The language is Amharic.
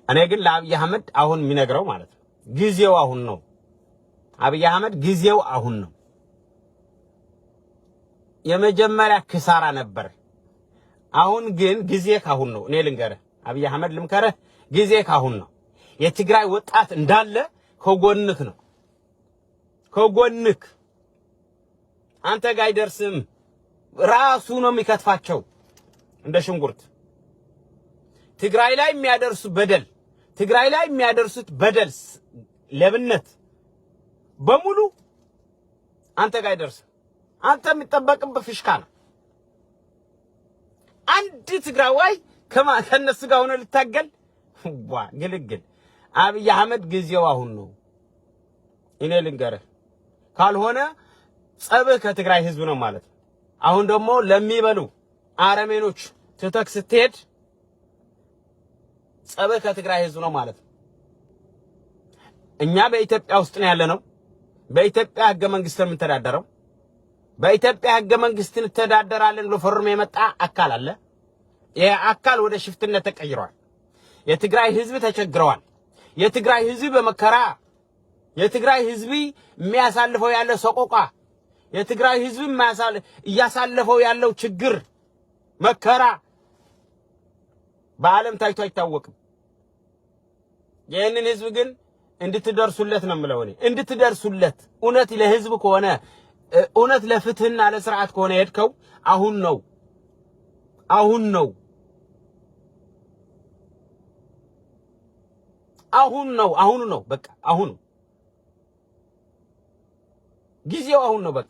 እኔ ግን ለአብይ አህመድ አሁን የሚነግረው ማለት ነው ጊዜው አሁን ነው። አብይ አህመድ ጊዜው አሁን ነው። የመጀመሪያ ክሳራ ነበር። አሁን ግን ጊዜ ካሁን ነው። እኔ ልንገርህ አብይ አህመድ ልምከረህ ጊዜ ካሁን ነው። የትግራይ ወጣት እንዳለ ከጎንክ ነው። ከጎንክ አንተ ጋር አይደርስም። ራሱ ነው የሚከትፋቸው እንደ ሽንኩርት። ትግራይ ላይ የሚያደርሱት በደል ትግራይ ላይ የሚያደርሱት በደል ለብነት በሙሉ አንተ ጋር አይደርስም። አንተ የሚጠበቅብህ ፍሽካ ነው። አንድ ትግራዋይ ከነሱ ጋር ሆነ ልታገል ግልግል። አብይ አህመድ ጊዜው አሁን ነው። እኔ ልንገርህ ካልሆነ ጸብህ ከትግራይ ህዝብ ነው ማለት ነው። አሁን ደግሞ ለሚበሉ አረመኔዎች ትተክ ስትሄድ ጸብህ ከትግራይ ህዝብ ነው ማለት ነው። እኛ በኢትዮጵያ ውስጥ ነው ያለነው። በኢትዮጵያ ህገ መንግስት የምንተዳደረው በኢትዮጵያ ህገ መንግስት እንተዳደራለን ብሎ ፈርሞ የመጣ አካል አለ። ይሄ አካል ወደ ሽፍትነት ተቀይሯል። የትግራይ ህዝብ ተቸግረዋል። የትግራይ ህዝብ በመከራ የትግራይ ህዝብ የሚያሳልፈው ያለው ሰቆቃ የትግራይ ህዝብ እያሳለፈው ያለው ችግር መከራ በዓለም ታይቶ አይታወቅም። ይህንን ህዝብ ግን እንድትደርሱለት ነው የምለው እኔ እንድትደርሱለት። እውነት ለህዝብ ከሆነ እውነት ለፍትህና ለስርዓት ከሆነ ሄድከው አሁን ነው አሁን ነው አሁን ነው አሁን ነው በቃ አሁን ጊዜው አሁን ነው በቃ